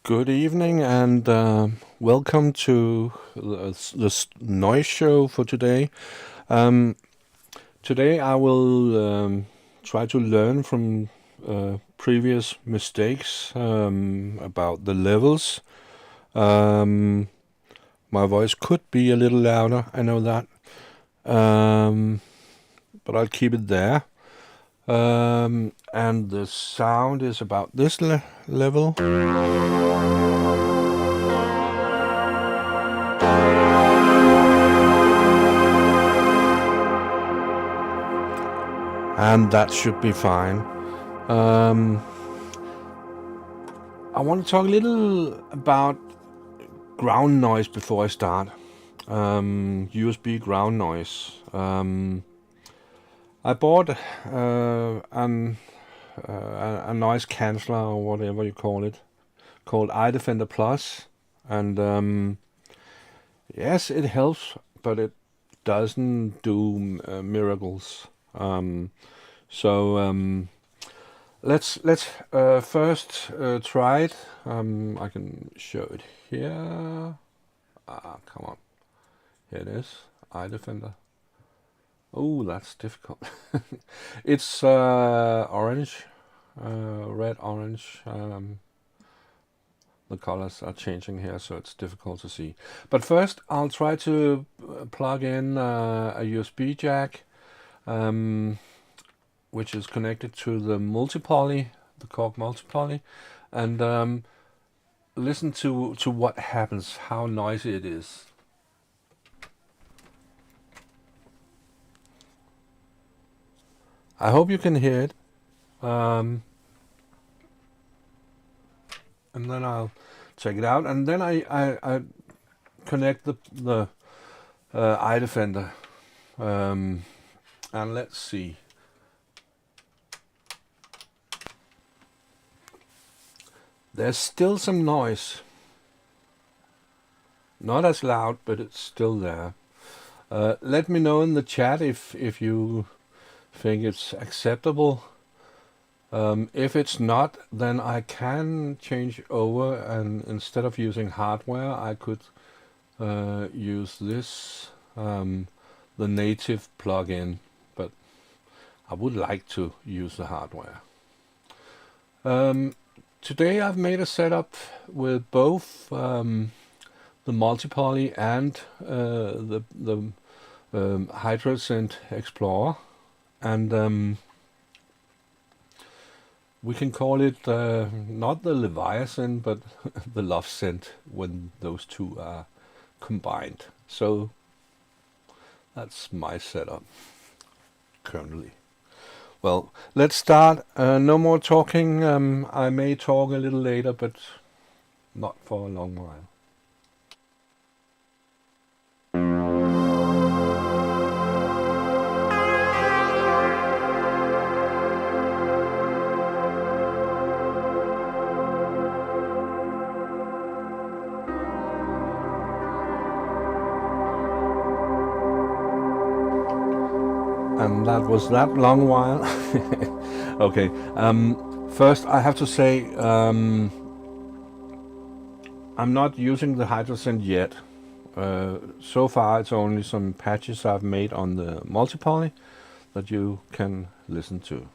Good evening and welcome to this noise show for today. Um, Today I will try to learn from previous mistakes about the levels. Um, my voice could be a little louder, I know that, but I'll keep it there. And the sound is about this level. And that should be fine. I want to talk a little about ground noise before I start. USB ground noise. I bought a noise canceller or whatever you call it, called iDefender Plus, and yes, it helps, but it doesn't do miracles. So let's first try it. I can show it here. Come on, here it is, iDefender. Oh, that's difficult. It's orange, red, orange. The colors are changing here, so it's difficult to see. But first, I'll try to plug in a USB jack, which is connected to the multi-poly, the KORG Multi, and listen to what happens, how noisy it is. I hope you can hear it. And then I'll check it out, and then I connect the iDefender, and let's see. There's still some noise. Not as loud, but it's still there. Let me know in the chat if you think it's acceptable. If it's not, then I can change over, and instead of using hardware, I could use this, the native plugin, but I would like to use the hardware. Today I've made a setup with both the multi-poly and the Hydrosynth Explorer, and we can call it not the Leviathan, but the Love Synth when those two are combined. So that's my setup currently. Well, let's start. No more talking. I may talk a little later, but not for a long while. And that was that long while. Okay. First, I have to say I'm not using the Hydrosynth yet. So far, it's only some patches I've made on the multi-poly that you can listen to.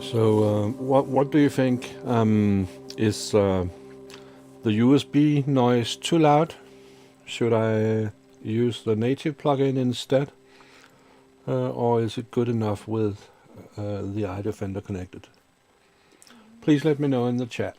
So, what do you think? Is the USB noise too loud? Should I use the native plugin instead? Or is it good enough with the iDefender connected? Please let me know in the chat.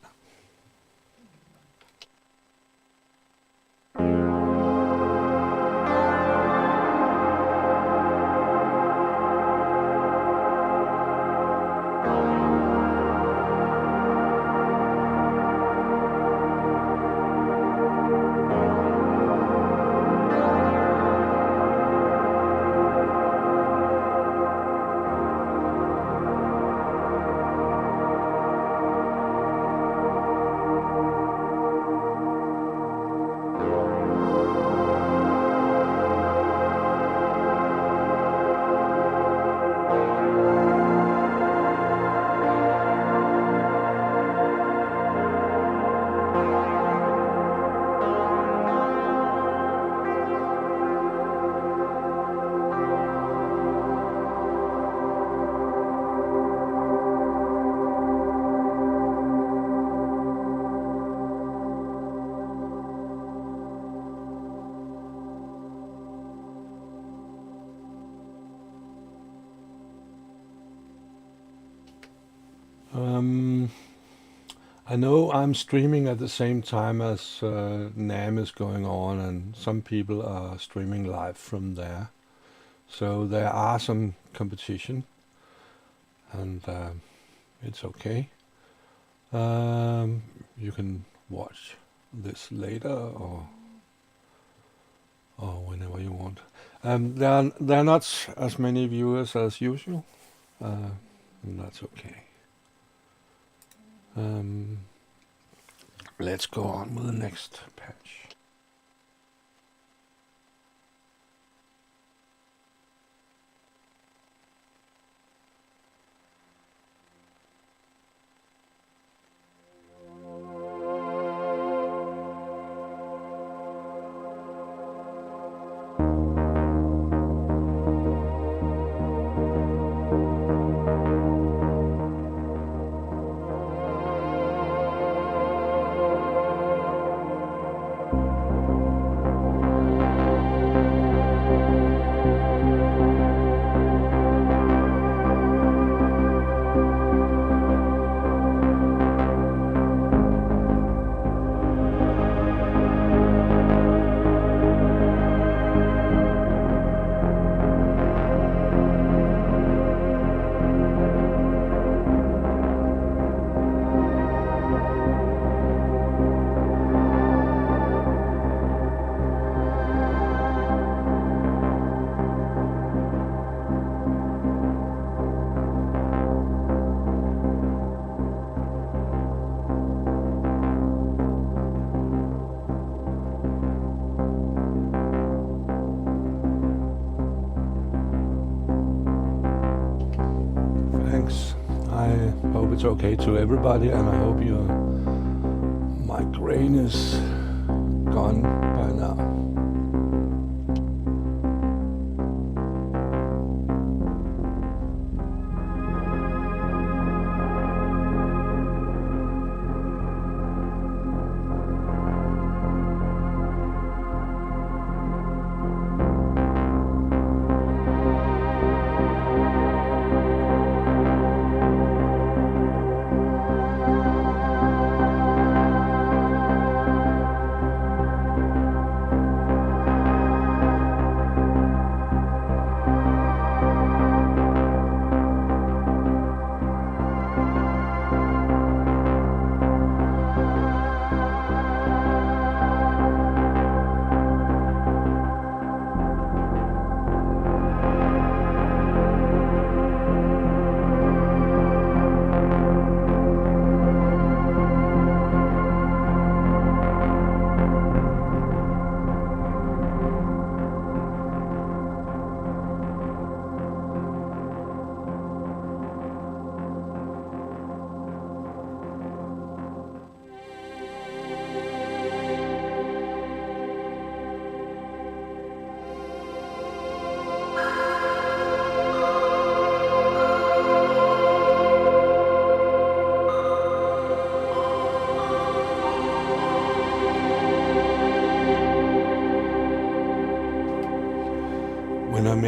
I know I'm streaming at the same time as NAMM is going on, and some people are streaming live from there. So there are some competition, and it's okay. You can watch this later or whenever you want. There are not as many viewers as usual, and that's okay. Let's go on with the next patch. I hope it's okay to everybody, and I hope your migraine is gone by now.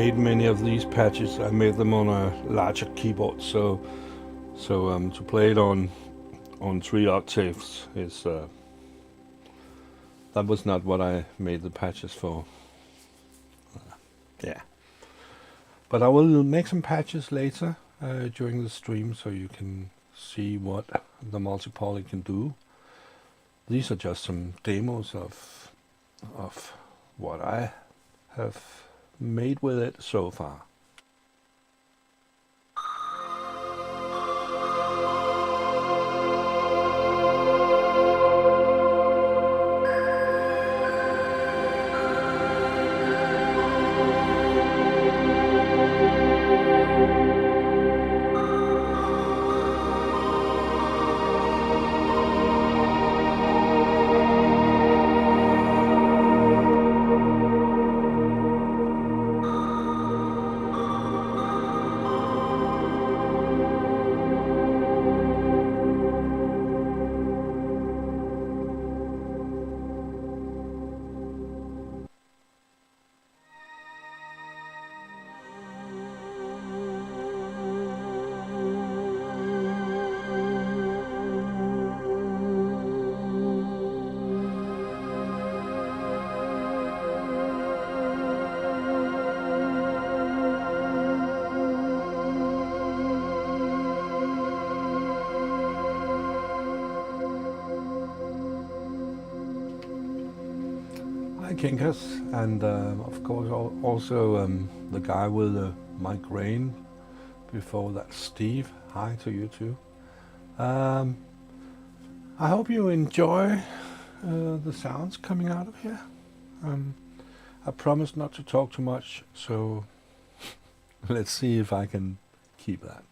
made many of these patches, I made them on a larger keyboard, so to play it on 3 octaves is that was not what I made the patches for. Yeah, but I will make some patches later during the stream, so you can see what the multi-poly can do. These are just some demos of what I have made with it so far. Kinkas, and of course also the guy with the migraine before that, Steve. Hi to you too. I hope you enjoy the sounds coming out of here. I promise not to talk too much, so let's see if I can keep that.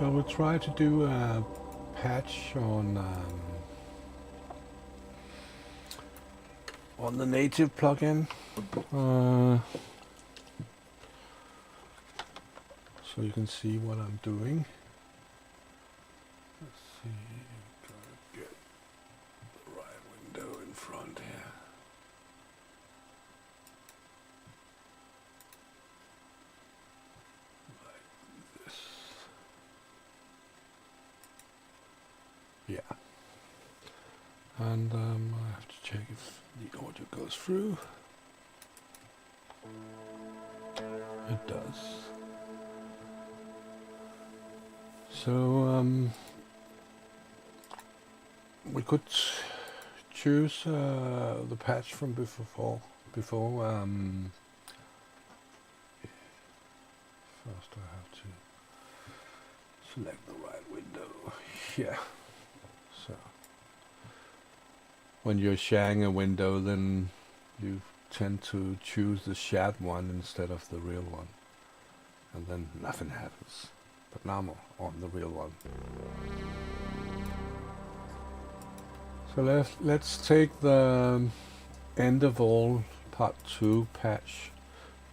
Shall we try to do a patch on the native plugin? So you can see what I'm doing. Let's see, gotta get the right window in front here. Like this. Yeah. And I have to check if the audio goes through. It does. So we could choose the patch from before. First, I have to select the right window. Yeah. So when you're sharing a window, then you tend to choose the shared one instead of the real one, and then nothing happens. But now I'm on the real one. So let's take the end of all part 2 patch,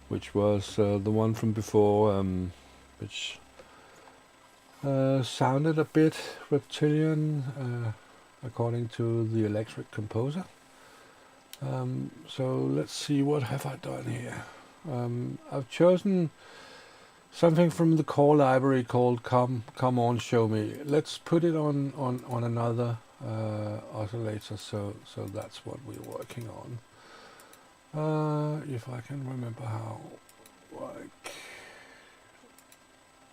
which was the one from before, which sounded a bit reptilian according to the electric composer. So let's see, what have I done here. I've chosen something from the core library called Come On Show Me. Let's put it on another oscillator, so that's what we're working on. If I can remember how, like,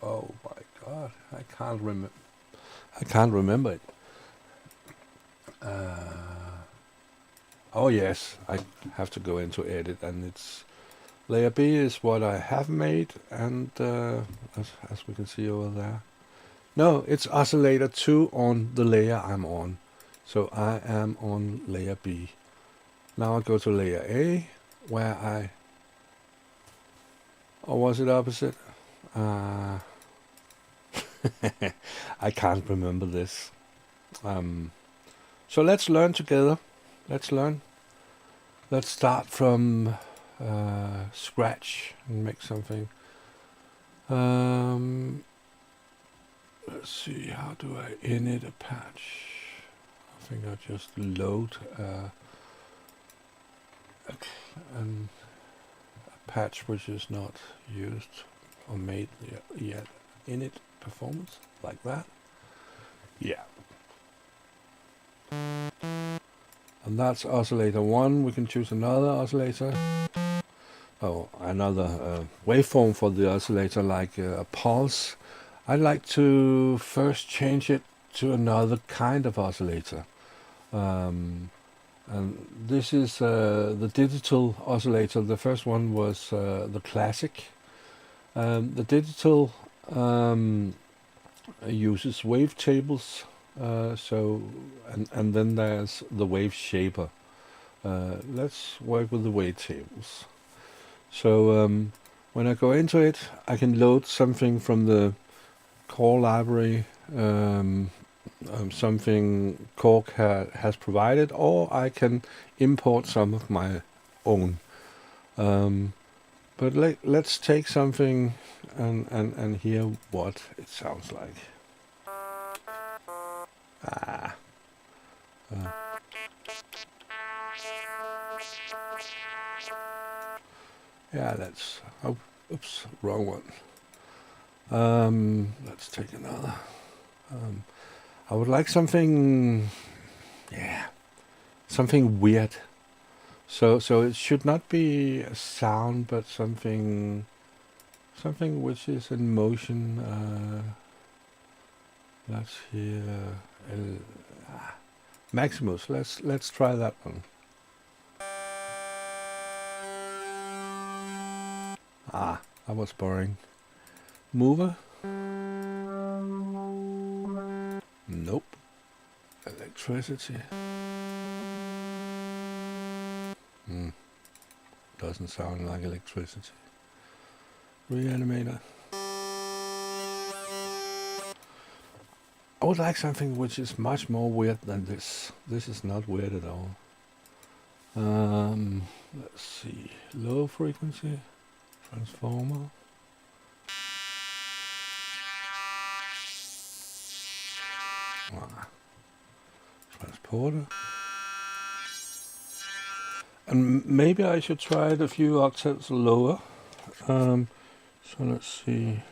oh my god, I can't remember it. Oh yes, I have to go into edit, and it's layer B is what I have made, and as we can see over there. No, it's oscillator 2 on the layer I'm on. So I am on layer B. Now I go to layer A, where or was it opposite? I can't remember this. So let's learn together. Let's learn. Let's start from scratch and make something. Let's see, how do I init a patch? I think I just load a patch which is not used or made yet. Init performance, like that. Yeah. And that's oscillator 1. We can choose another oscillator. Oh, another waveform for the oscillator, like a pulse. I'd like to first change it to another kind of oscillator. And this is the digital oscillator. The first one was the classic. The digital uses wavetables. And then there's the wave shaper. Let's work with the wavetables. So when I go into it, I can load something from the core library, something KORG has provided, or I can import some of my own. But let's take something and hear what it sounds like. Yeah, let's. Oh, oops, wrong one. Let's take another. I would like something, something weird. So it should not be a sound, but something which is in motion. Let's hear Maximus. Let's try that one. That was boring. Mover? Nope. Electricity? Doesn't sound like electricity. Reanimator? would like something which is much more weird than this. This is not weird at all. Let's see. Low frequency. Transformer. Transporter. And maybe I should try it a few octaves lower. So let's see.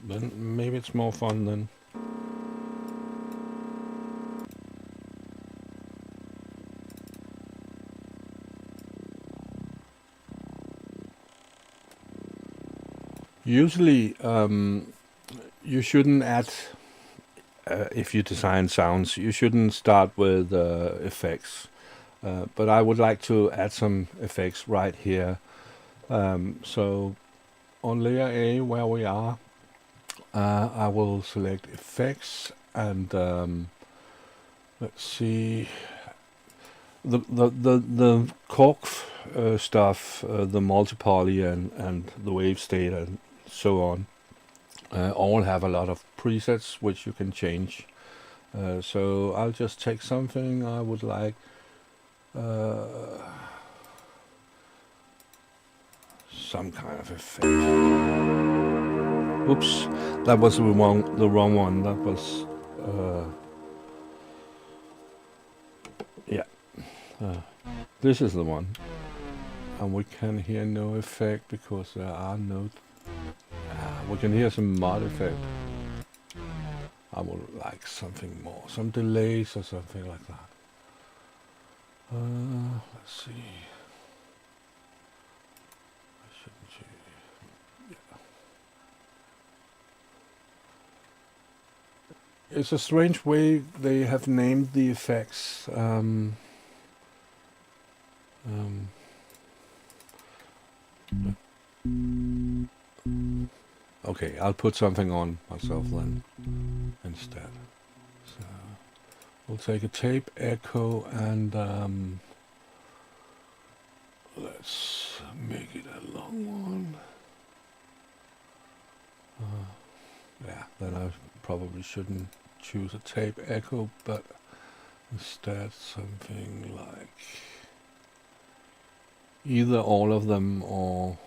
Then maybe it's more fun then. Usually, you shouldn't add, if you design sounds, you shouldn't start with effects. But I would like to add some effects right here. So on layer A, where we are, I will select effects and let's see. The KORG stuff, the multi-poly and the wave state and so on, all have a lot of presets which you can change. So I'll just take something I would like. Some kind of effect. Oops, that was the wrong one. That was yeah. This is the one, and we can hear no effect because there are no. We can hear some mod effect. I would like something more, some delays or something like that. Let's see. It's a strange way they have named the effects. Okay, I'll put something on myself then instead. So we'll take a tape echo and let's make it a long one. Yeah, then I probably shouldn't choose a tape echo, but instead something like either all of them or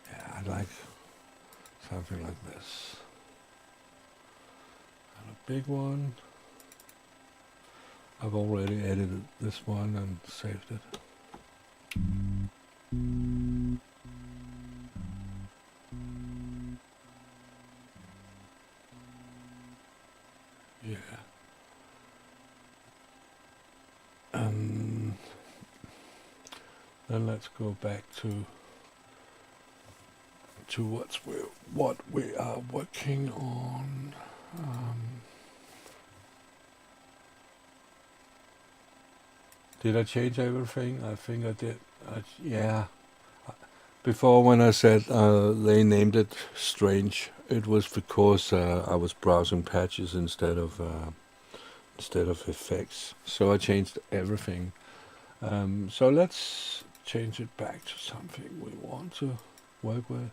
yeah, I like something like this. And a big one. I've already edited this one and saved it. Yeah. Then let's go back to what we are working on. Did I change everything? I think I did. Yeah. Before, when I said they named it strange, it was because I was browsing patches instead of effects. So I changed everything. So let's change it back to something we want to work with.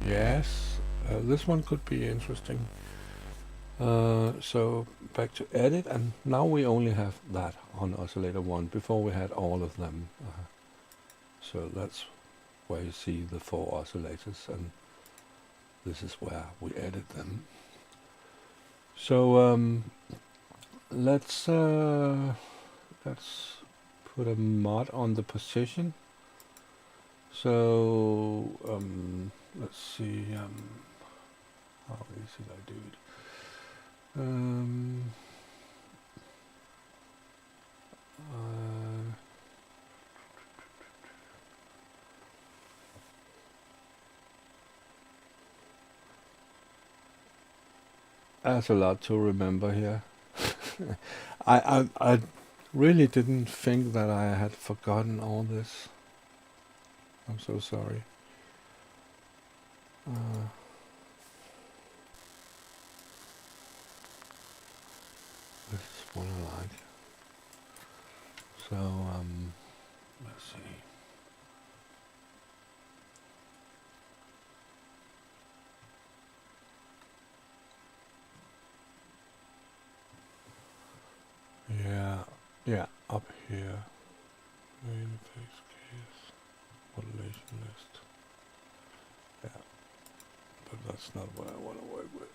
Yes, this one could be interesting. So back to edit, and now we only have that on oscillator 1. Before we had all of them. So that's where you see the 4 oscillators, and this is where we edit them. So let's put a mod on the position. So let's see how easy I do it. There's a lot to remember here. I really didn't think that I had forgotten all this. I'm so sorry. This is what I like. So let's see. Yeah, up here. Main effects case, modulation list. Yeah, but that's not what I want to work with.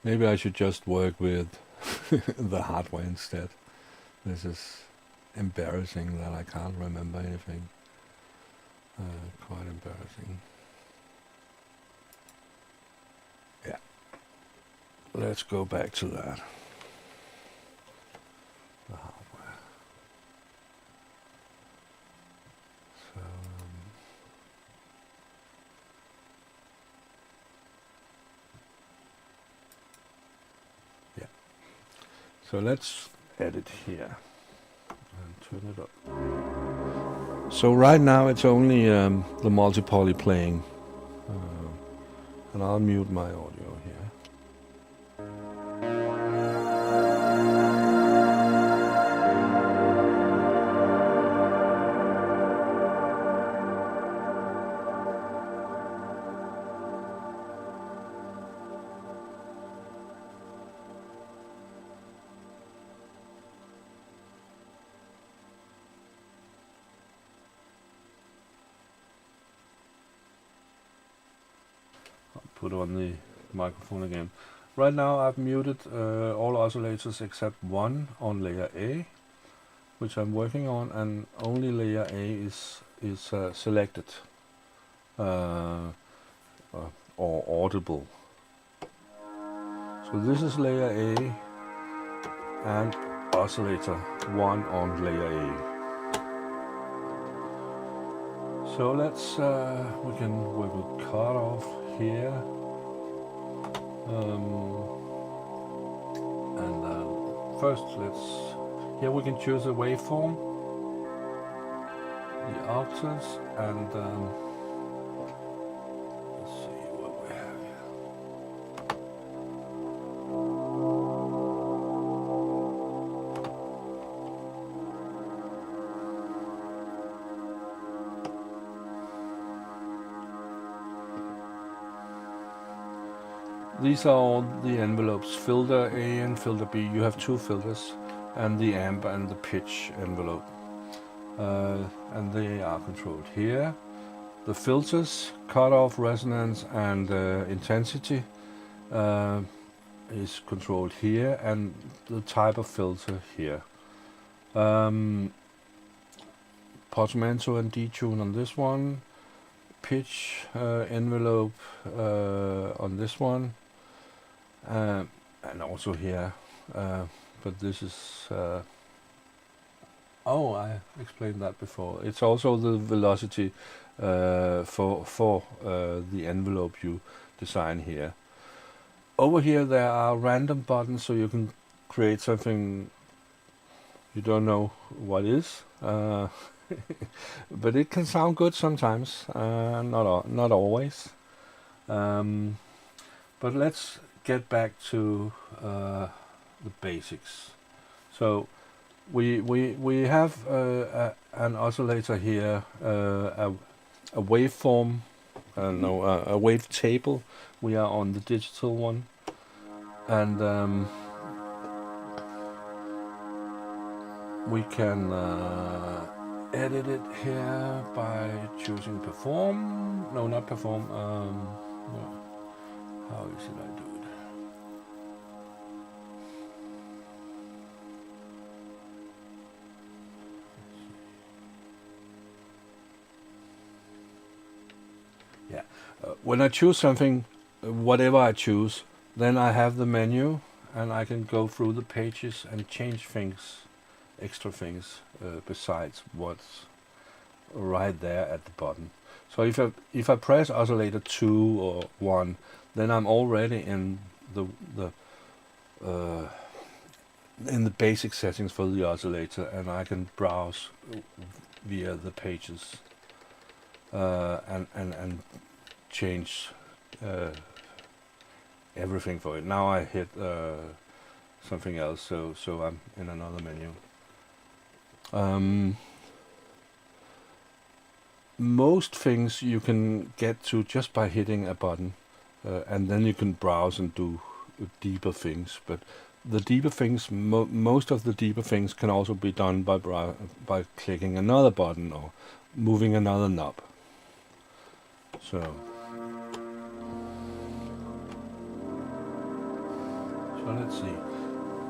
Maybe I should just work with the hardware instead. This is embarrassing that I can't remember anything. Quite embarrassing. Yeah. Let's go back to that. The hardware. So, yeah. So let's edit here and turn it up. So right now it's only the multi-poly playing, and I'll mute my audio here. Put on the microphone again. Right now I've muted all oscillators except one on layer A, which I'm working on, and only layer A is selected or audible. So this is layer A and oscillator 1 on layer A. So let's we can work with cutoff here, and first here we can choose a waveform, the octaves, and let's see what we have here. These are all the envelopes, filter A and filter B. You have two filters, and the amp and the pitch envelope. And they are controlled here. The filters, cutoff, resonance, and intensity is controlled here, and the type of filter here. Portamento and detune on this one. Pitch envelope on this one. And also here, but this is oh, I explained that before. It's also the velocity for the envelope you design here. Over here there are random buttons, so you can create something you don't know what is, but it can sound good sometimes, not always. But let's get back to the basics. So we have an oscillator here, a waveform, a wave table. We are on the digital one, and we can edit it here by choosing perform. No, not perform. How should I do it? Yeah, when I choose something, whatever I choose, then I have the menu, and I can go through the pages and change things, extra things besides what's right there at the bottom. So if I press oscillator 2 or 1, then I'm already in the in the basic settings for the oscillator, and I can browse via the pages and change everything for it. Now I hit something else, so I'm in another menu. Most things you can get to just by hitting a button, and then you can browse and do deeper things. But the deeper things, most of the deeper things can also be done by clicking another button or moving another knob. So let's see.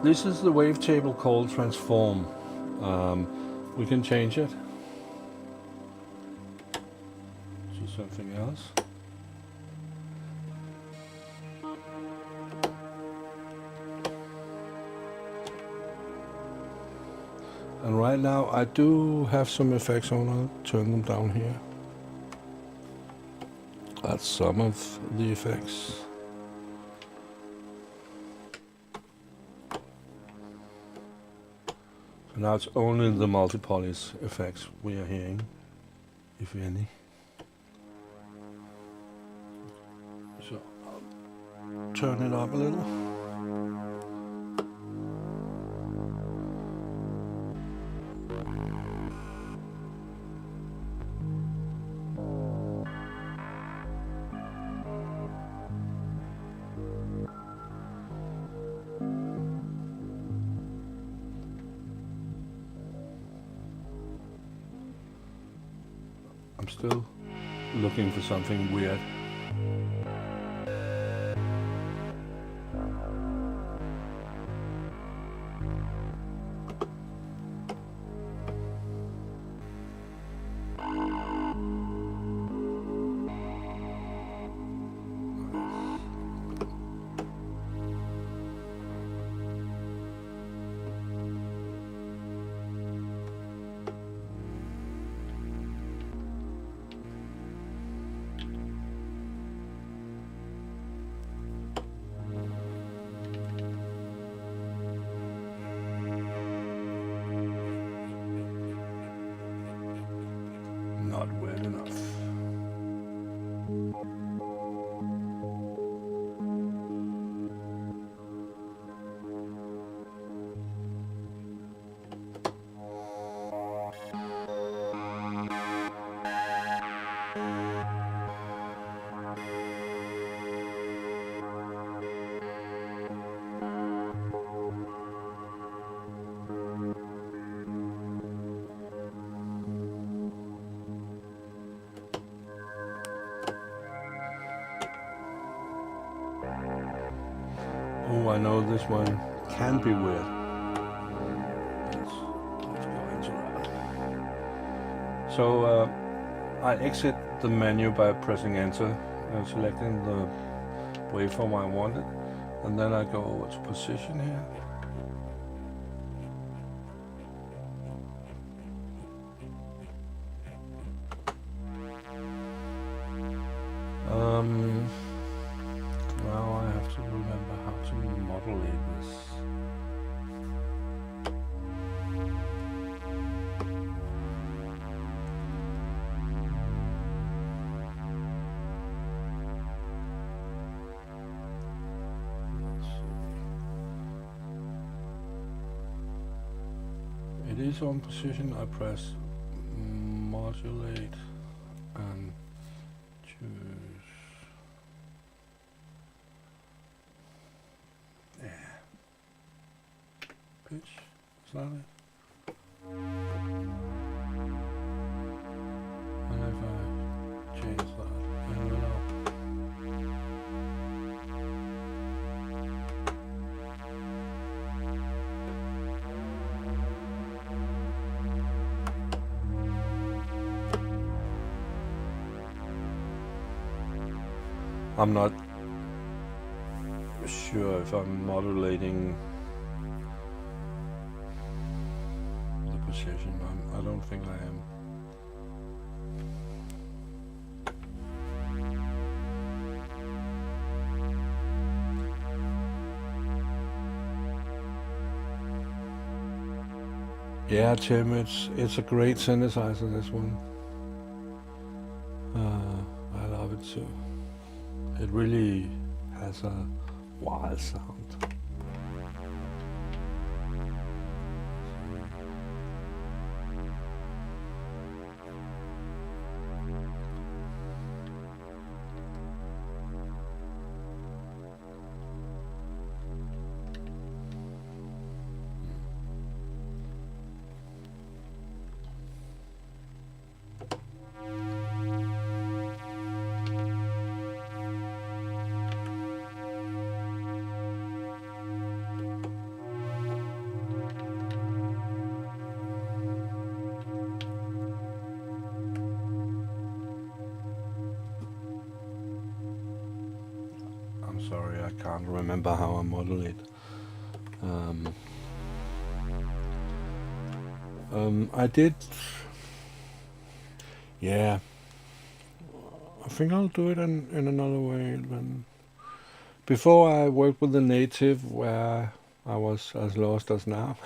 This is the wavetable called transform. We can change it to something else. And right now I do have some effects on. I'll turn them down here. That's some of the effects. So now it's only the multi-polys effects we are hearing, if any. So I'll turn it up a little. I'm still looking for something weird. Not weird enough. Oh, I know this one can be weird. Let's go into that. So I exit the menu by pressing enter and selecting the waveform I wanted, and then I go over to position here. Now I have to remember how to modulate this. Let's see. It is on position. I press modulate and choose. Pitch, is that it? And if I change that, then we'll know. I'm not sure if I'm modulating position. I don't think I am. Yeah, Tim, it's a great synthesizer, this one. I love it too. It really has a wild sound. I'm sorry, I can't remember how I modulate. I did. Yeah, I think I'll do it in another way. Then before I worked with the native, where I was as lost as now.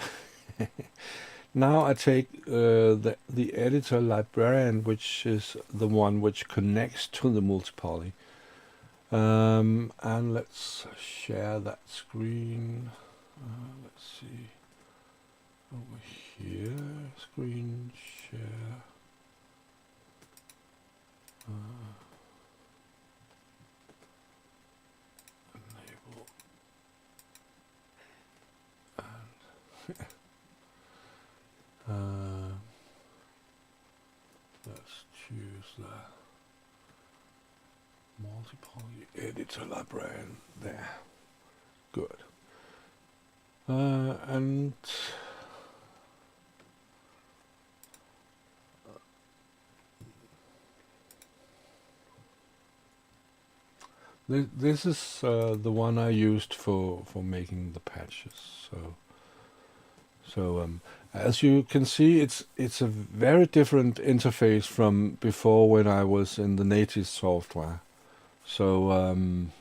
Now I take the editor librarian, which is the one which connects to the multi-poly. And let's share that screen. Let's see. Over here, screen share. Enable. And let's choose the multi-poly editor librarian there. Good. And this is the one I used for making the patches. So as you can see, it's a very different interface from before when I was in the native software. And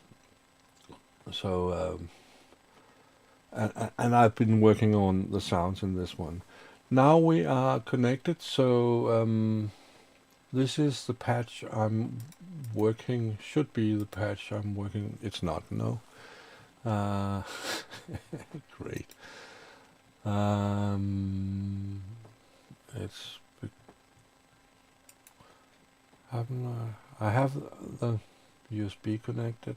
I've been working on the sounds in this one. Now we are connected, so this is the patch I'm working, should be the patch I'm working, it's not, no. Great. It's, I have the USB connected.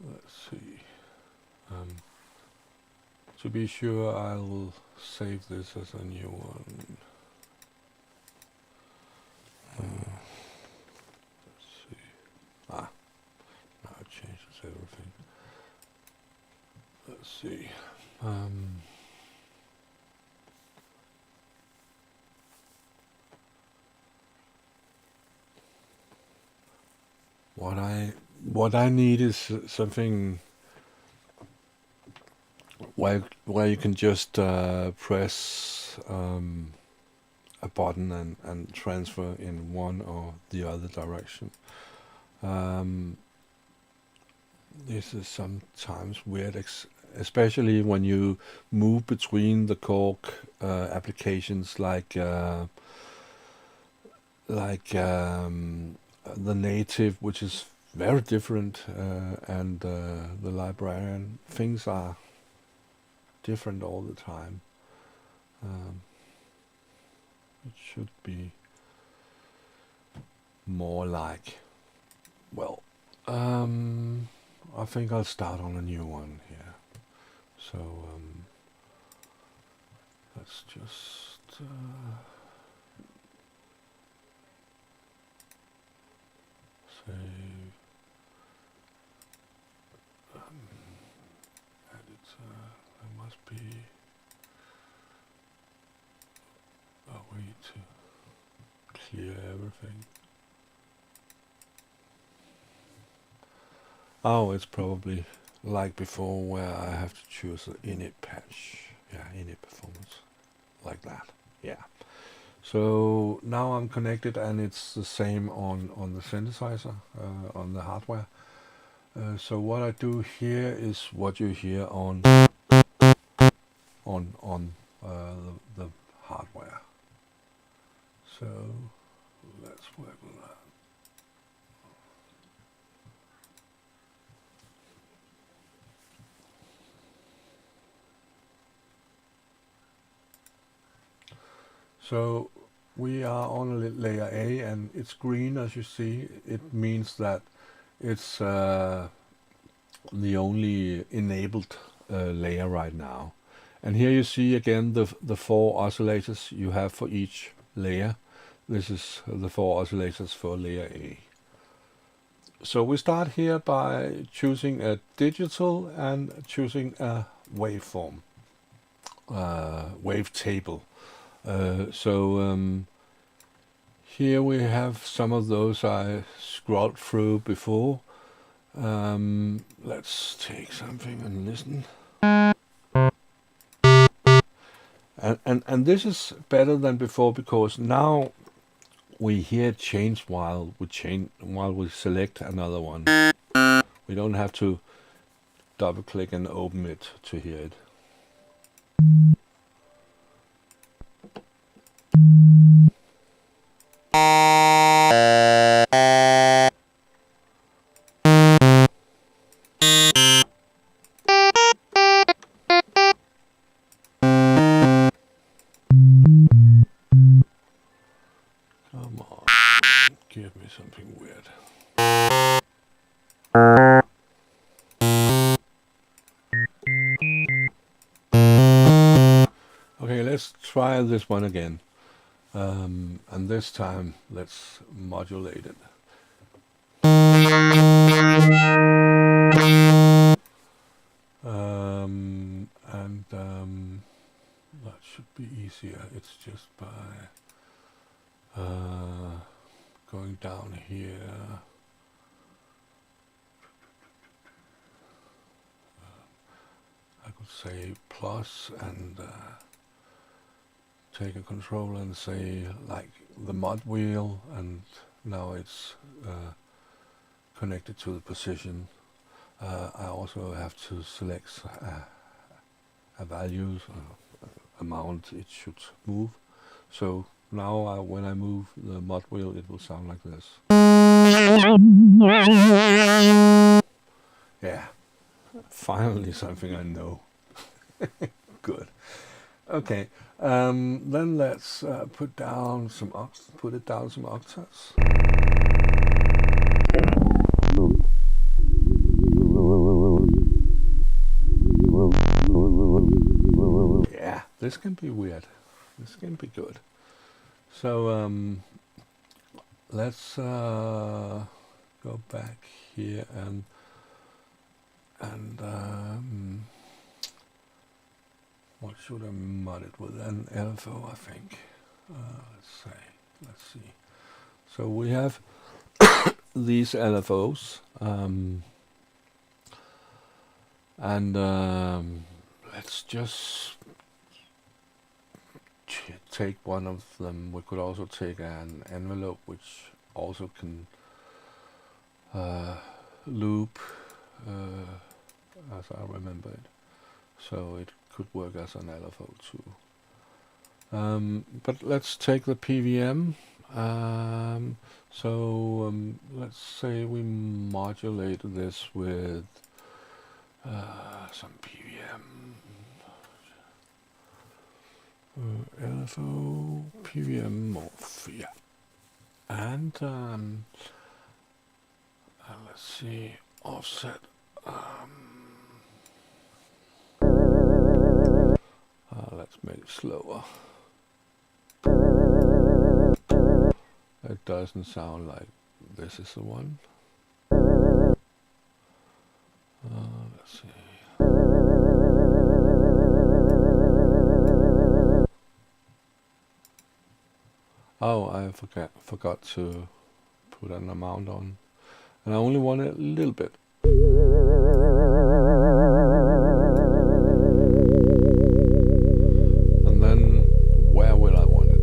Let's see. To be sure, I'll save this as a new one. Let's see. Now it changes everything. Let's see. What I need is something where you can just press a button and transfer in one or the other direction. This is sometimes weird, especially when you move between the KORG applications like the native, which is very different, and the librarian. Things are different all the time. It should be more like, well, I think I'll start on a new one here. So let's just save editor. There must be a way to clear everything. Oh, it's probably like before where I have to choose an init patch. Yeah, init performance. Like that. Yeah. So now I'm connected and it's the same on the synthesizer, on the hardware. So what I do here is what you hear on on the hardware. So let's work with that. So we are on layer A, and it's green, as you see. It means that it's the only enabled layer right now. And here you see again the 4 oscillators you have for each layer. This is the 4 oscillators for layer A. So we start here by choosing a digital and choosing a waveform, wavetable. Here we have some of those I scrolled through before. Let's take something and listen. And this is better than before, because now we hear change while we select another one. We don't have to double click and open it to hear it. Come on, give me something weird. Okay, let's try this one again. And this time, let's modulate it. That should be easier. It's just by going down here. I could say plus and take a controller and say like the mod wheel, and now it's connected to the position. I also have to select a value, amount it should move. So now when I move the mod wheel, it will sound like this. Yeah, finally something I know. Good. Okay, then let's put it down some octaves. Yeah, this can be weird. This can be good. So let's go back here and what should I mod it with? An LFO, I think. Let's see. So we have these LFOs, and let's just take one of them. We could also take an envelope, which also can loop, as I remember it. So it could work as an LFO too. But let's take the PVM. Let's say we modulate this with some PVM. LFO, PVM morph, yeah. And let's see, offset. Let's make it slower. It doesn't sound like this is the one. Let's see. Oh, I forgot to put an amount on, and I only want it a little bit. And then where will I want it?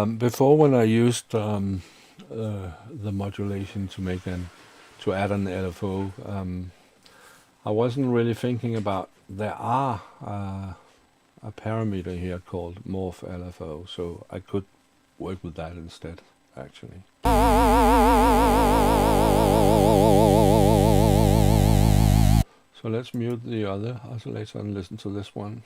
Before, when I used the modulation to add an LFO, I wasn't really thinking about there are a parameter here called morph LFO, so I could work with that instead, actually. So let's mute the other oscillator and listen to this one.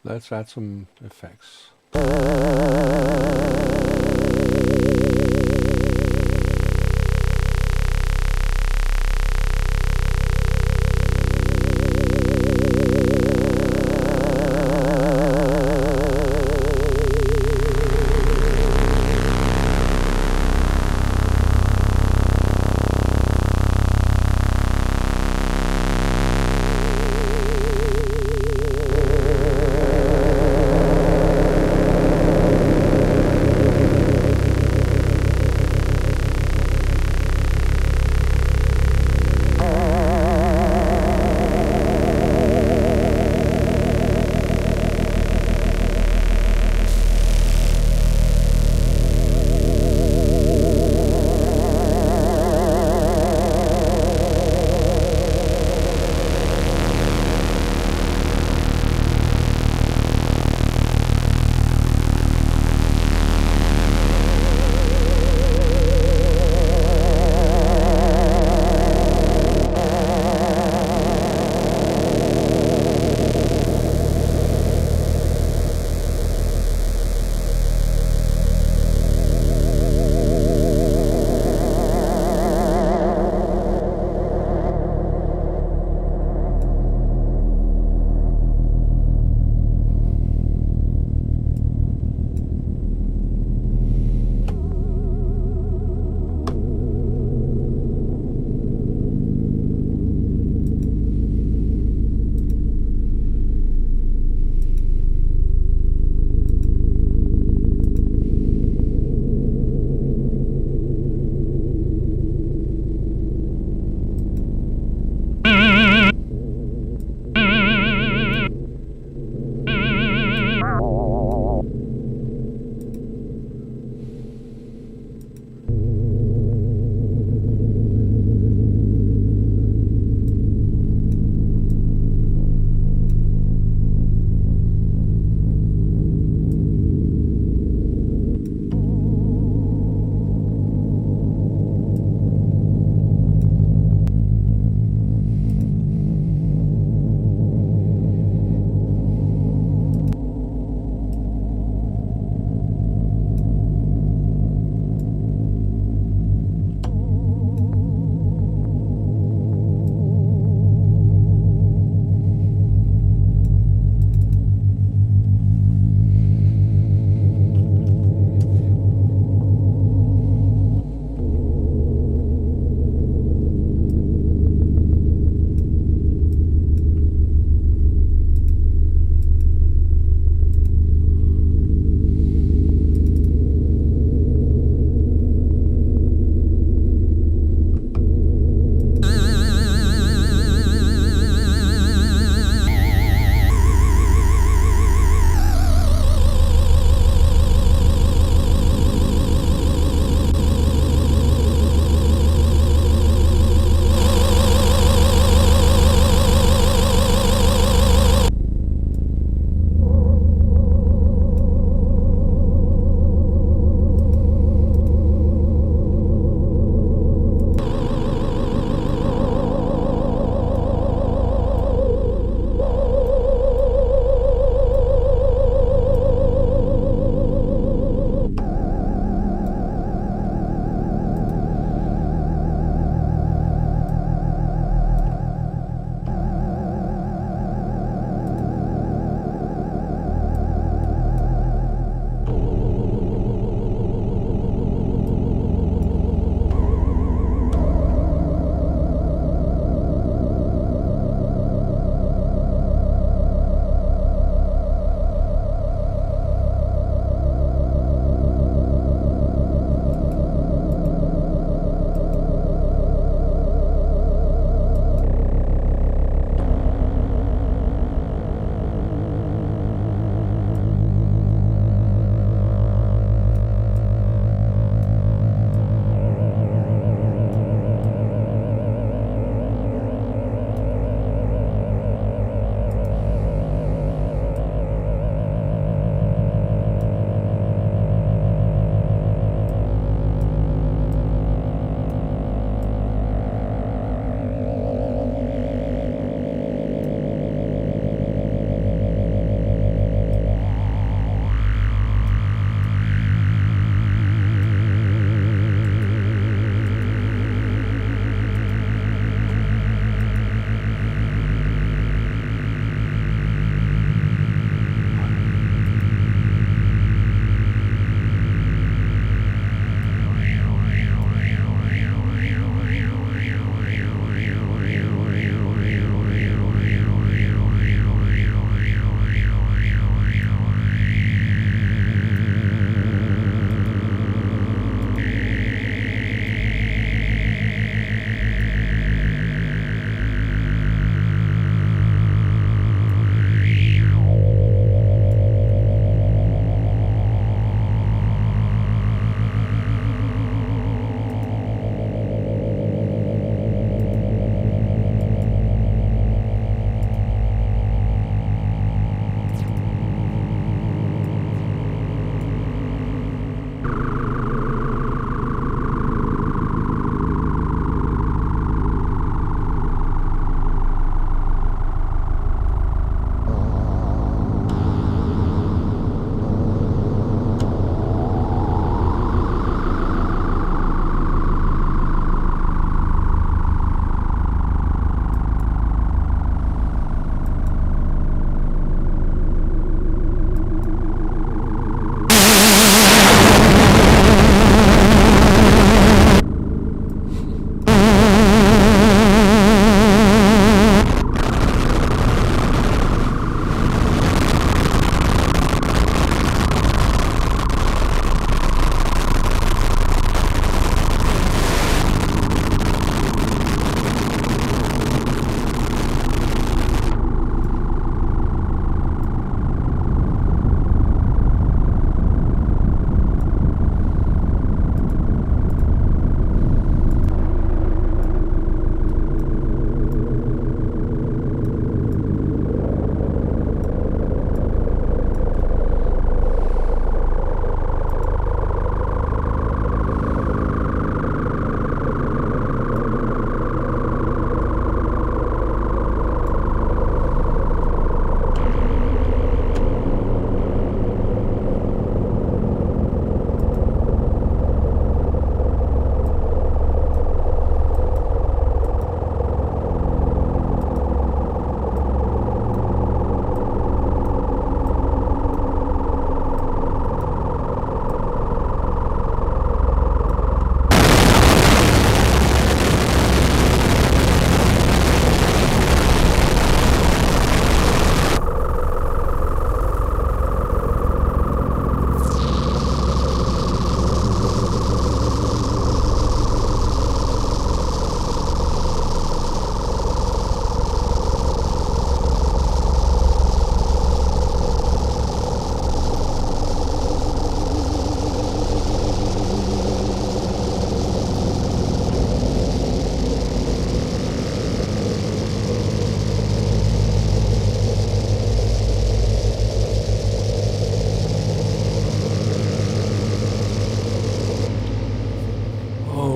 Let's add some effects.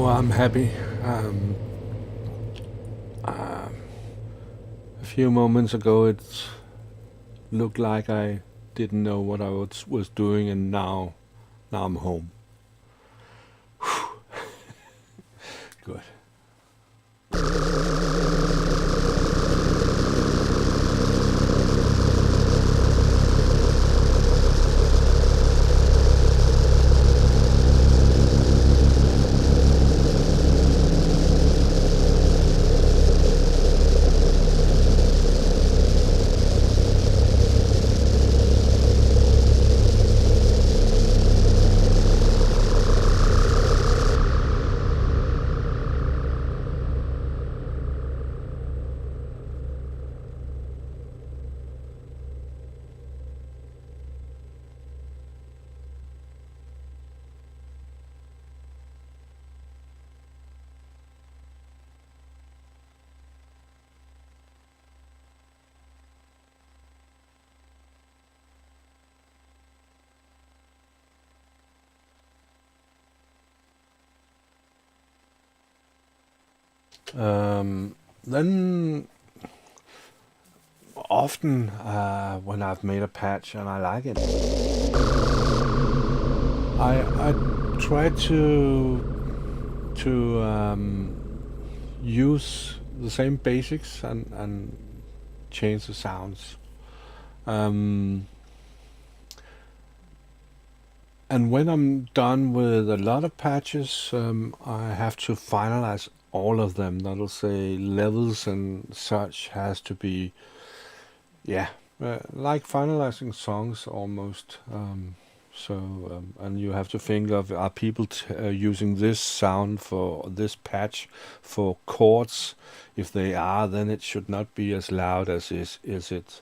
So I'm happy. A few moments ago it looked like I didn't know what I was doing, and now I'm home. Good. Then often when I've made a patch and I like it, I try to use the same basics and change the sounds. Um, and when I'm done with a lot of patches, I have to finalize all of them. That'll say levels and such has to be, yeah, like finalizing songs almost. And you have to think of, are people using this sound for this patch for chords? If they are, then it should not be as loud as is it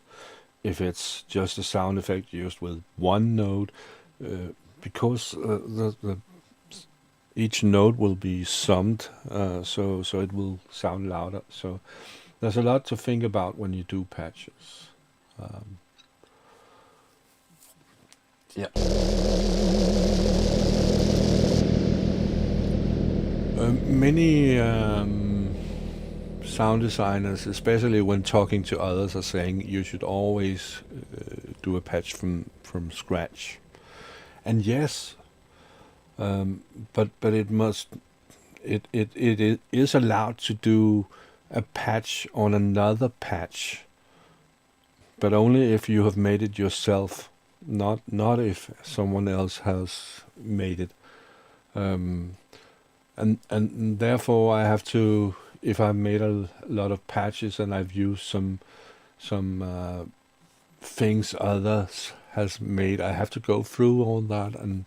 if it's just a sound effect used with one note, because the each note will be summed, so it will sound louder. So there's a lot to think about when you do patches. Um, yeah. Many sound designers, especially when talking to others, are saying you should always do a patch from scratch. And yes, um, but it is allowed to do a patch on another patch, but only if you have made it yourself, not if someone else has made it. Um, and therefore I have to, if I've made a lot of patches and I've used some things others has made, I have to go through all that, and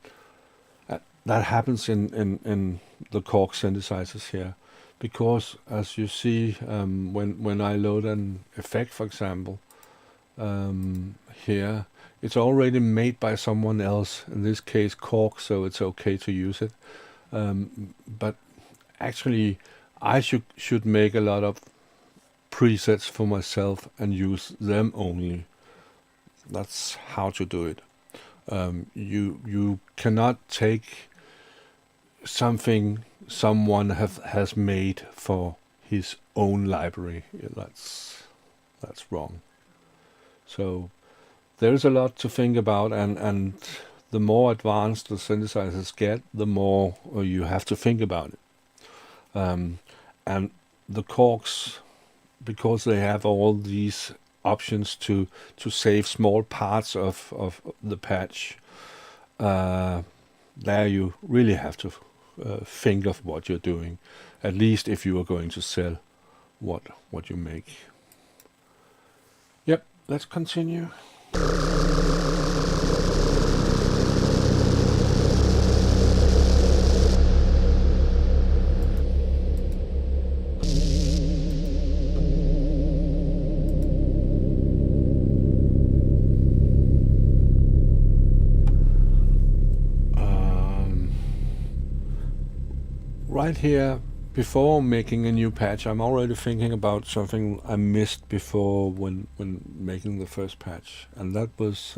that happens in the KORG synthesizers here, because as you see, when I load an effect, for example, here, it's already made by someone else, in this case KORG, so it's okay to use it. But actually, I should make a lot of presets for myself and use them only. That's how to do it. You cannot take something someone has made for his own library. Yeah, that's wrong. So there's a lot to think about, and the more advanced the synthesizers get, the more you have to think about it. And the KORGs, because they have all these options to save small parts of the patch, there you really have to think of what you're doing, at least if you are going to sell what you make. Yep, let's continue. Right here, before making a new patch, I'm already thinking about something I missed before when making the first patch, and that was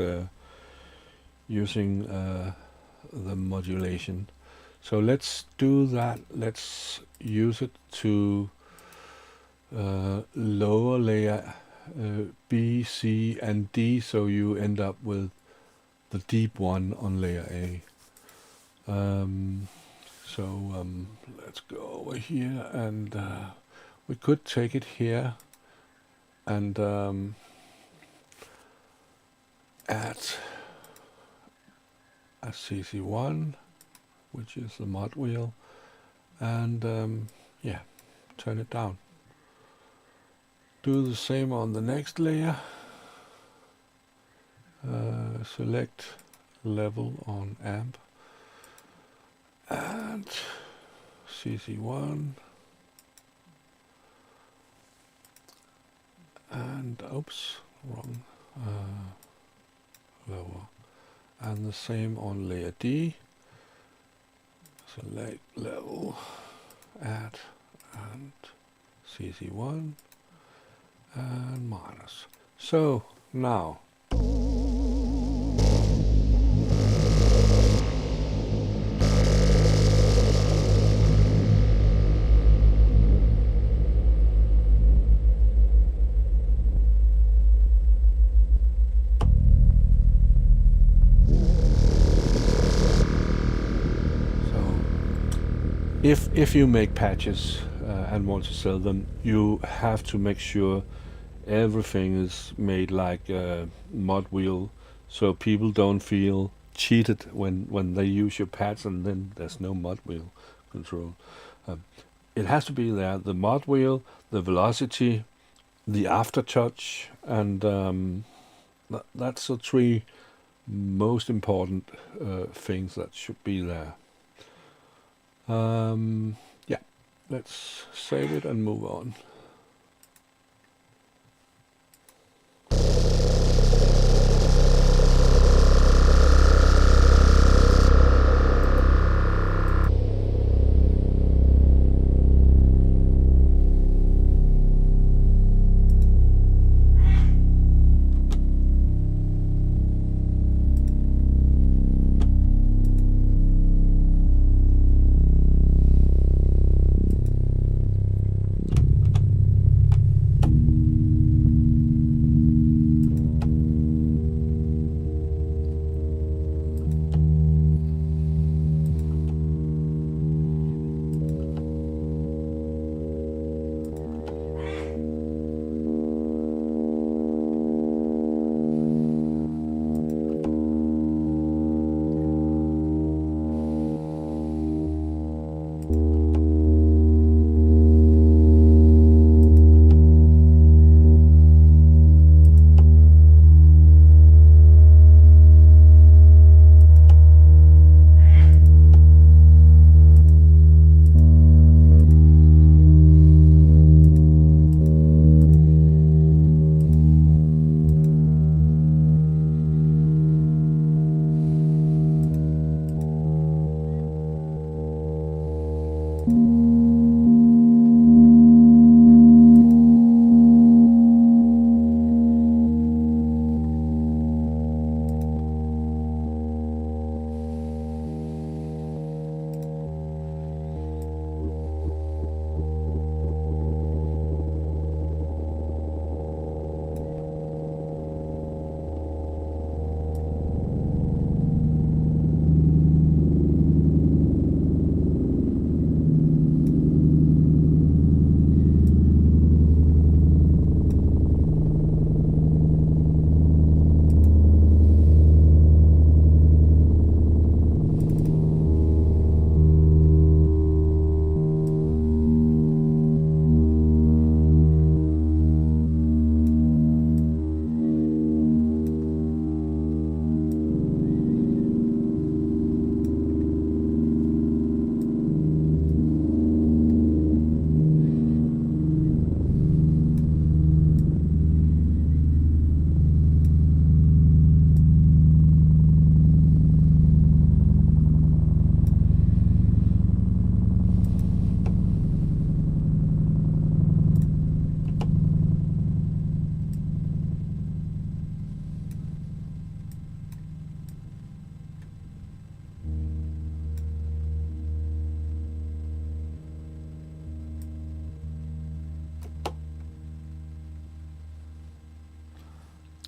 using the modulation. So let's do that. Let's use it to lower layer B, C, and D, so you end up with the deep one on layer A. Let's go over here, and we could take it here and add a CC1, which is the mod wheel, and yeah, turn it down. Do the same on the next layer. Select level on amp and CC1 and oops, wrong, lower, and the same on layer D. Select level, add, and CC1 and minus. So now if you make patches and want to sell them, you have to make sure everything is made like a mod wheel, so people don't feel cheated when they use your pads and then there's no mod wheel control. It has to be there, the mod wheel, the velocity, the aftertouch, and that's the three most important things that should be there. Yeah, let's save it and move on.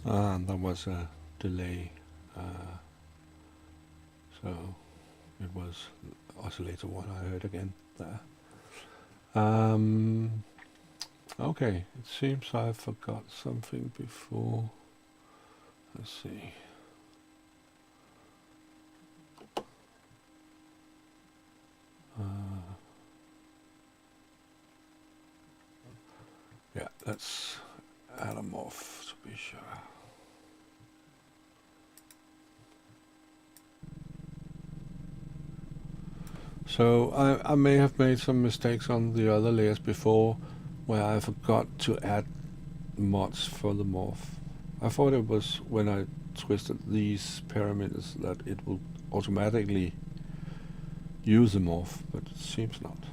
And there was a delay, so it was oscillator 1 I heard again there. Okay, it seems I forgot something before. Let's see. Yeah, let's add them off to be sure. So I may have made some mistakes on the other layers before, where I forgot to add mods for the morph. I thought it was when I twisted these parameters that it would automatically use the morph, but it seems not.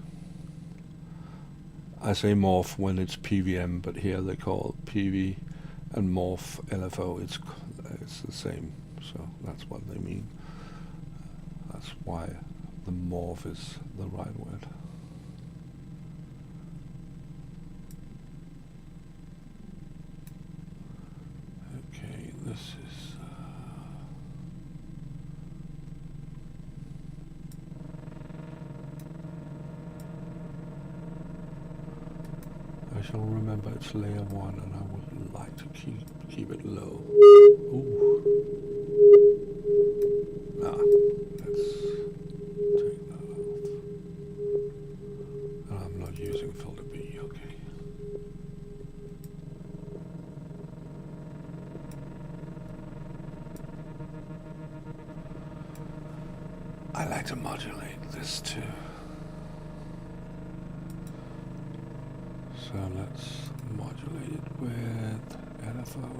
I say morph when it's PVM, but here they call PV and morph LFO. It's the same, so that's what they mean. That's why the morph is the right word. Okay, this is I shall remember it's layer 1, and I would like to keep it low. Ooh. Let's take that off. And I'm not using filter B, okay. I like to modulate this too. So let's modulate it with LFO,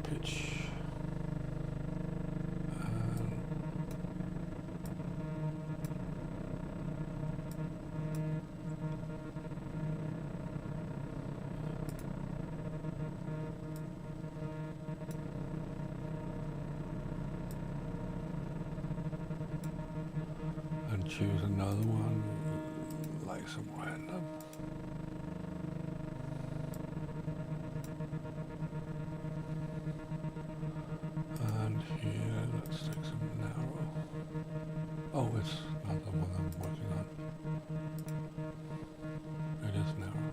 pitch, and choose another one, like some random. And here, let's take some narrow. Oh, it's not the one I'm working on. It is narrow.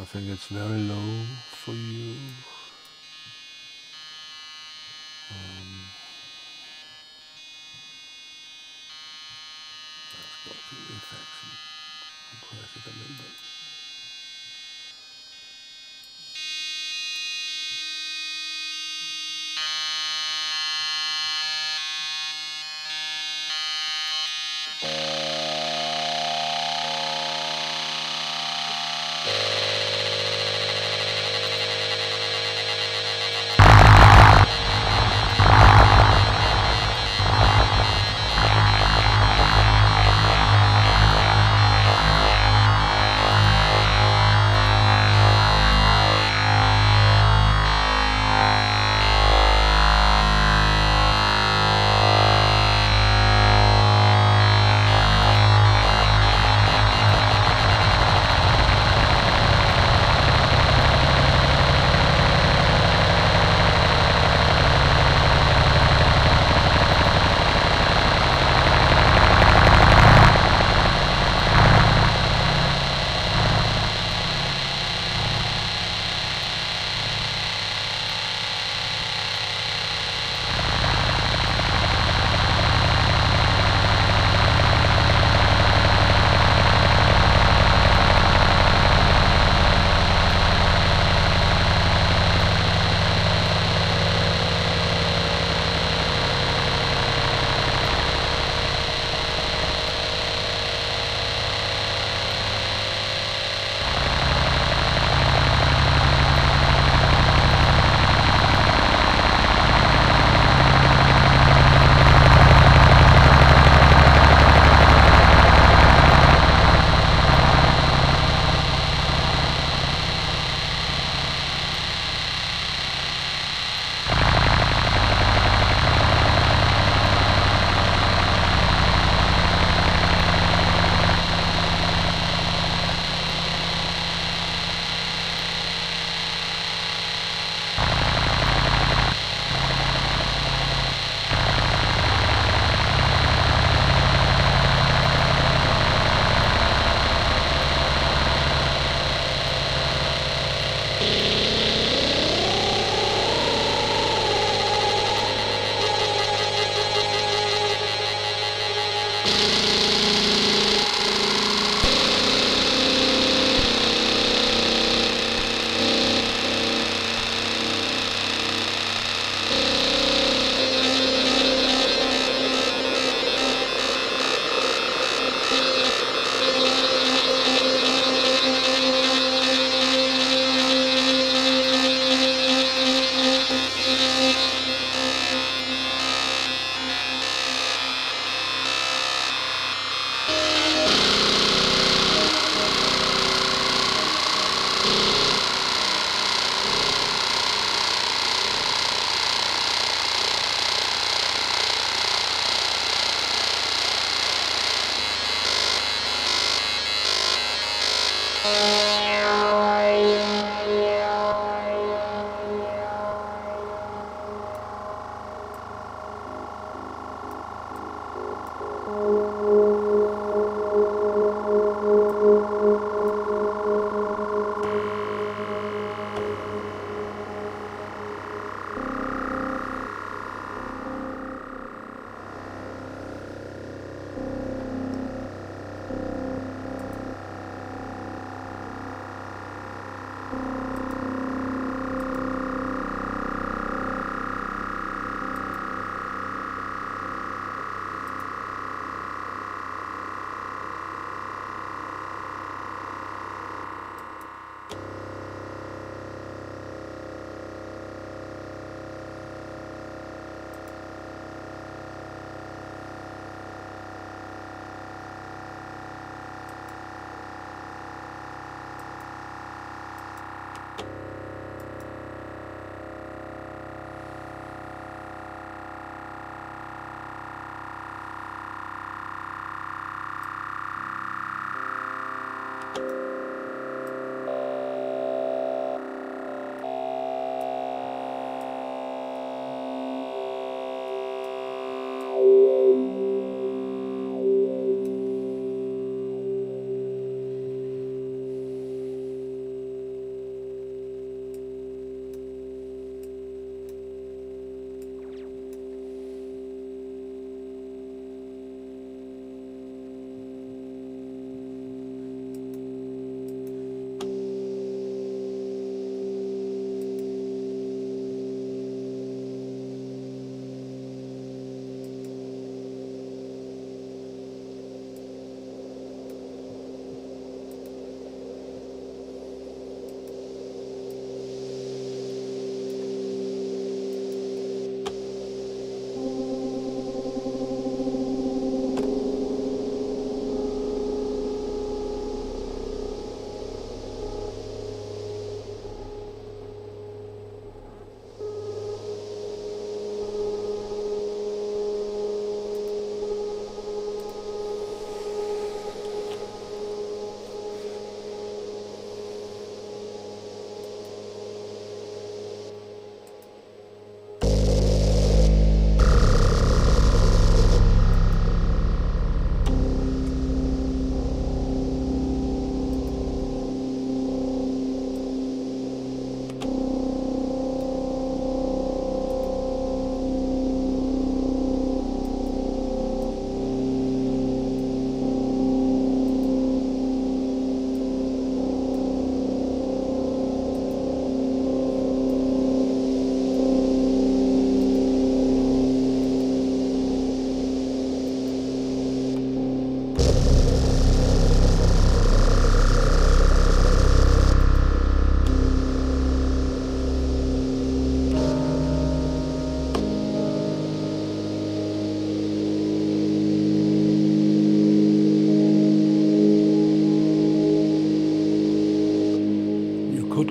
I think it's very low for you. Let's go to the effects and compress it a little bit.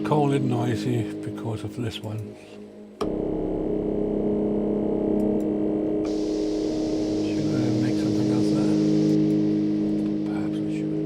call it noisy because of this one. Should I make something else there? Perhaps I should.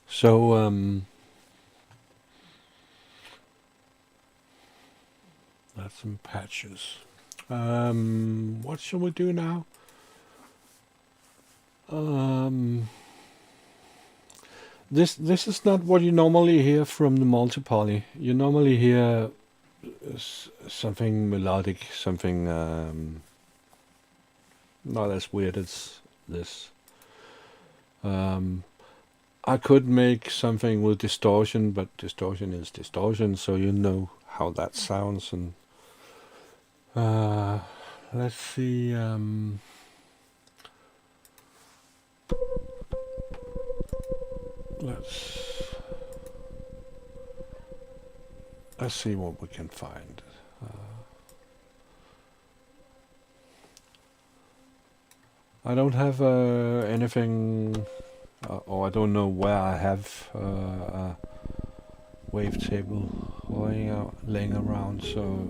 So that's some patches. What shall we do now? This is not what you normally hear from the multi-poly. You normally hear something melodic, something not as weird as this. I could make something with distortion, but distortion is distortion, so you know how that sounds. And let's see. Let's see what we can find. I don't have anything, or I don't know where I have a wavetable laying around, so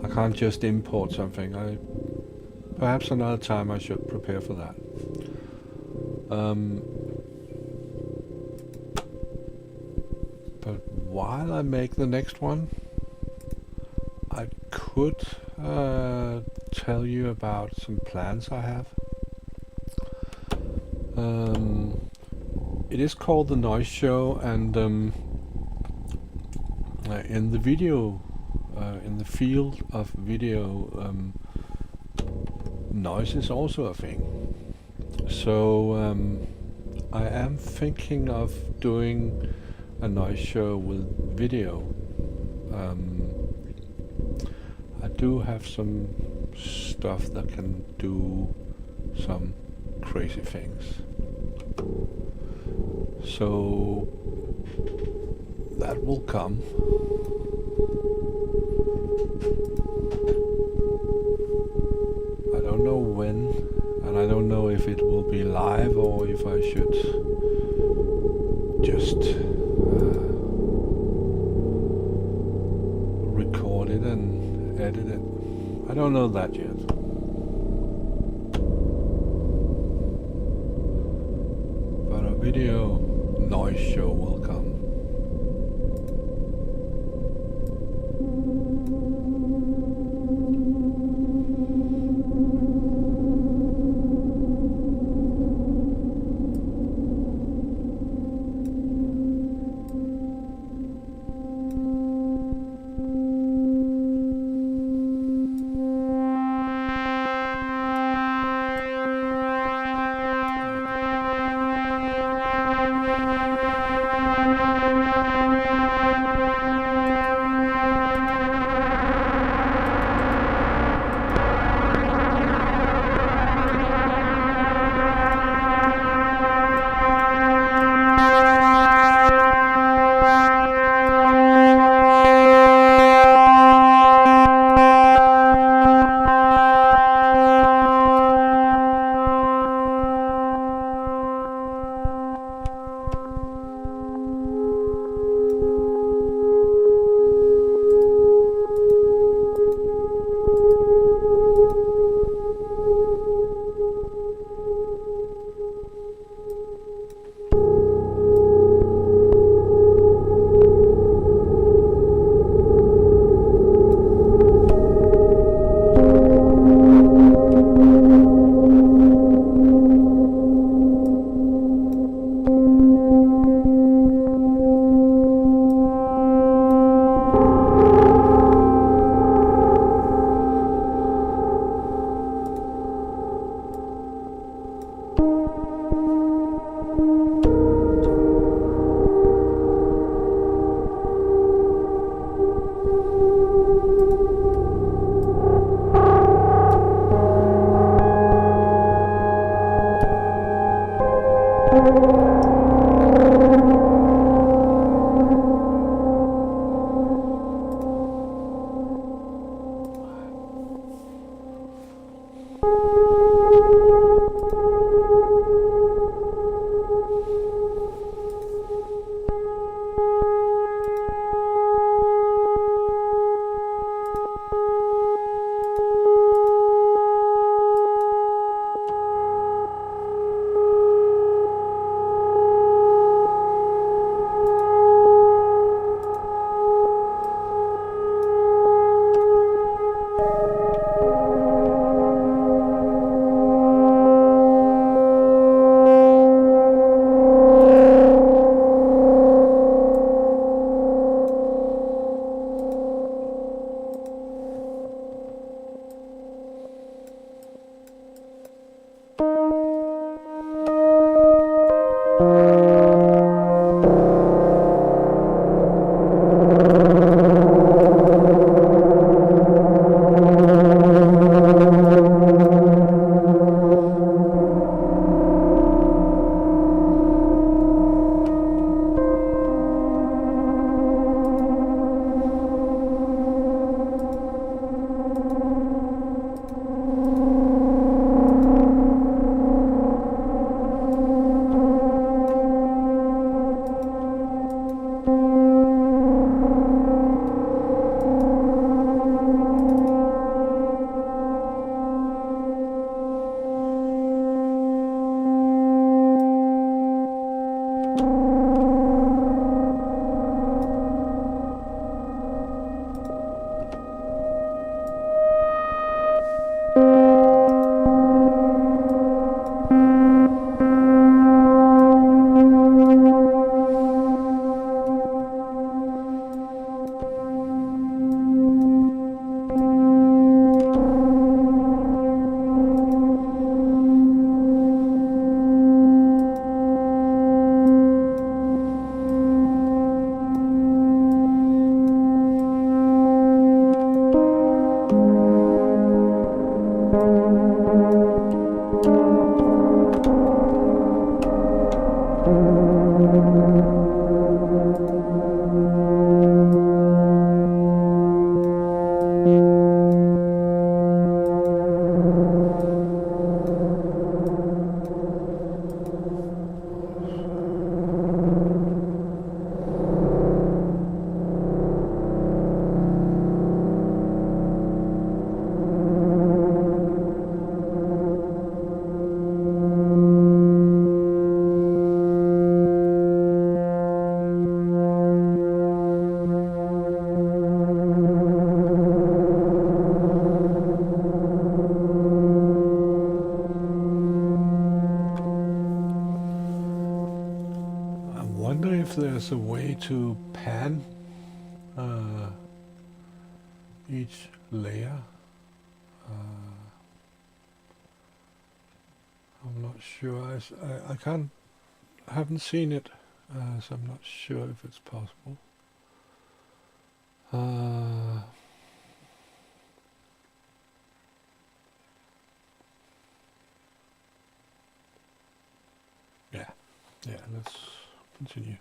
I can't just import something. Perhaps another time I should prepare for that. But while I make the next one, I could tell you about some plans I have. It is called the Noise Show, and in the video, in the field of video, noise is also a thing. So I am thinking of doing a noise show with video. I do have some stuff that can do some crazy things. So that will come. I don't know when, and I don't know if it will be live or if I should just record it and edit it. I don't know that yet. But a video noise show will come. There's a way to pan each layer. I'm not sure. I haven't seen it, so I'm not sure if it's possible. Yeah. Let's continue.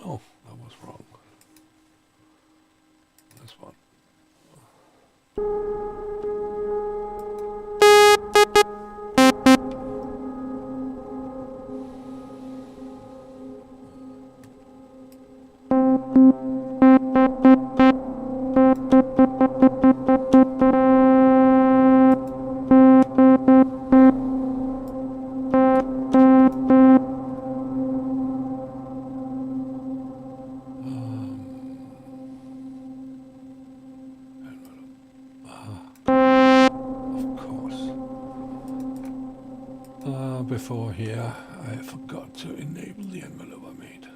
Oh, that was wrong. This one. Of course. Before here, I forgot to enable the envelope I made.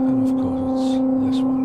And of course it's this one.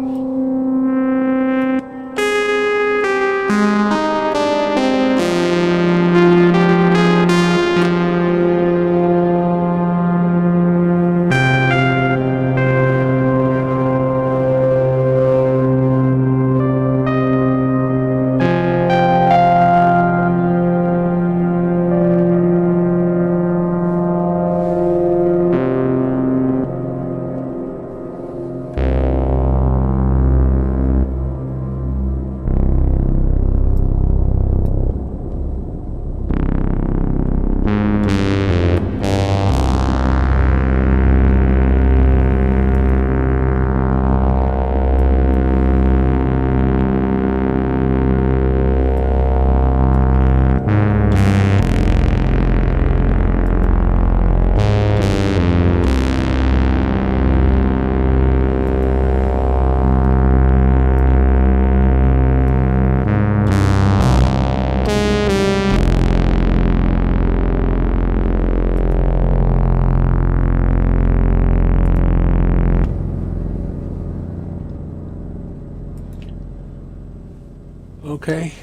Okay,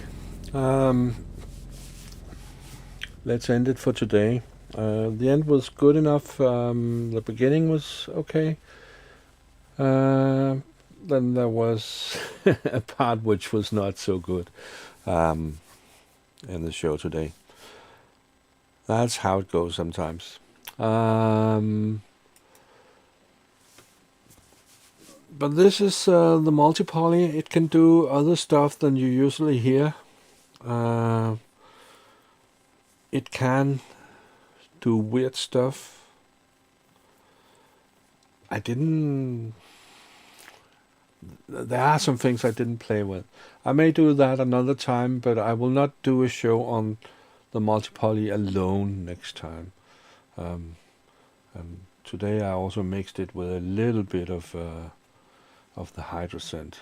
let's end it for today. The end was good enough. The beginning was okay. Then there was a part which was not so good in the show today. That's how it goes sometimes. But this is the multi-poly. It can do other stuff than you usually hear. It can do weird stuff. There are some things I didn't play with. I may do that another time, but I will not do a show on the multi-poly alone next time. And today I also mixed it with a little bit of the hydrosynth.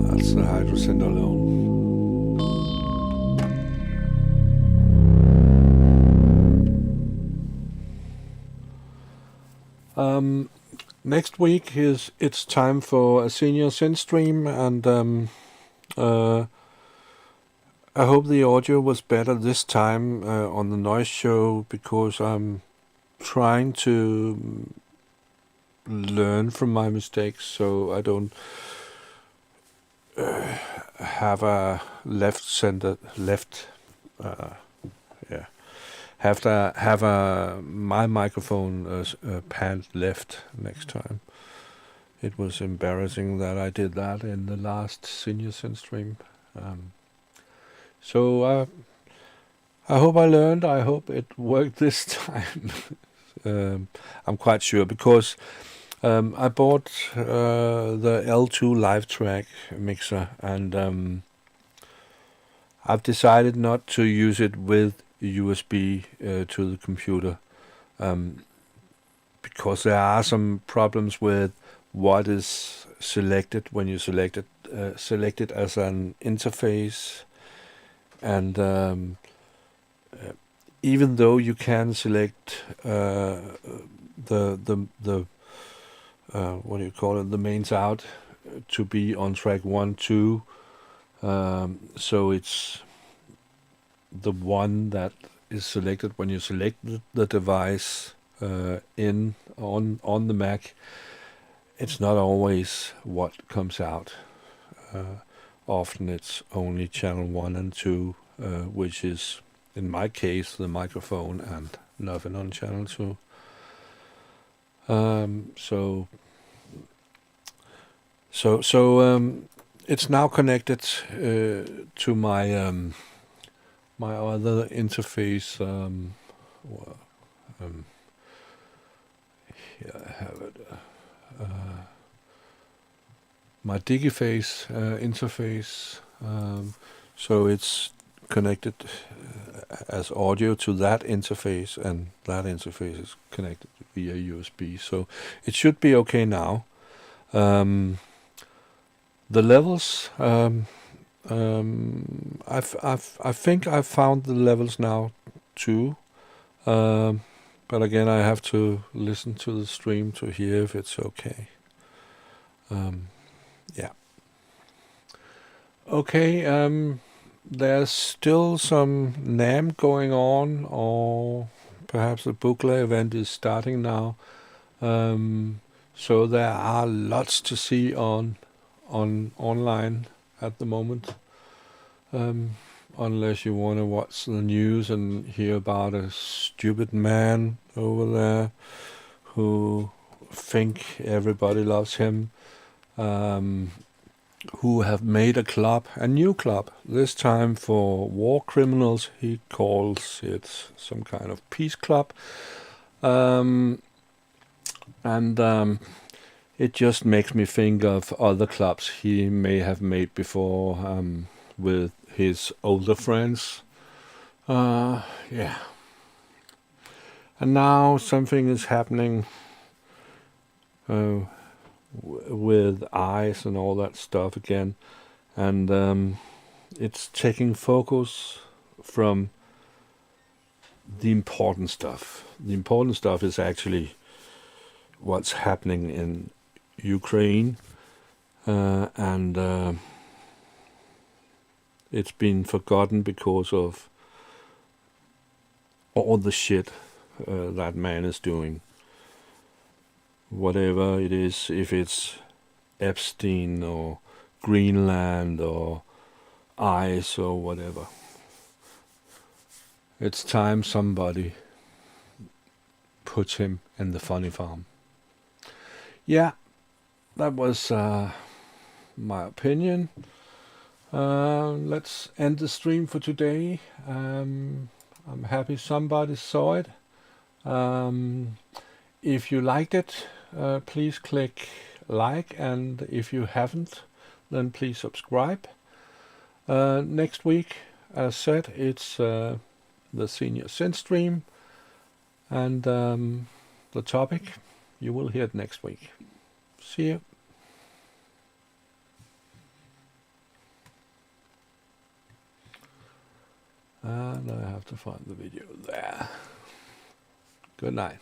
That's the hydrosynth alone. Next week it's time for a senior synth stream, and I hope the audio was better this time on the noise show, because I'm trying to learn from my mistakes, so I don't have a have my microphone panned left next time. It was embarrassing that I did that in the last senior synth stream. So I hope I learned. I hope it worked this time. I'm quite sure, because I bought the L2 live track mixer, and I've decided not to use it with USB to the computer, because there are some problems with what is selected when you select it as an interface, and even though you can select the what do you call it, the mains out to be on track 1, 2. So it's the one that is selected when you select the device on the Mac. It's not always what comes out. Often it's only channel 1 and 2, which is, in my case, the microphone and nothing on channel 2. So it's now connected to my my other interface. Here I have it. My Digiface interface. So it's connected as audio to that interface, and that interface is connected via USB. So it should be okay now. The levels, I think I've found the levels now too. But again, I have to listen to the stream to hear if it's okay. Yeah. Okay, there's still some NAMM going on, or perhaps the Bookla event is starting now. So there are lots to see online at the moment. Unless you want to watch the news and hear about a stupid man over there who think everybody loves him, who have made a new club, this time for war criminals. He calls it some kind of peace club. It just makes me think of other clubs he may have made before, with his older friends. Yeah. And now something is happening with eyes and all that stuff again. And it's taking focus from the important stuff. The important stuff is actually what's happening in Ukraine. And it's been forgotten because of all the shit that man is doing. Whatever it is, if it's Epstein or Greenland or ICE or whatever. It's time somebody puts him in the funny farm. Yeah, that was my opinion. Let's end the stream for today. I'm happy somebody saw it. If you liked it, please click like, and if you haven't, then please subscribe. Next week, as said, it's the Senior Synth stream, and the topic, you will hear it next week. See you. And I have to find the video there. Good night.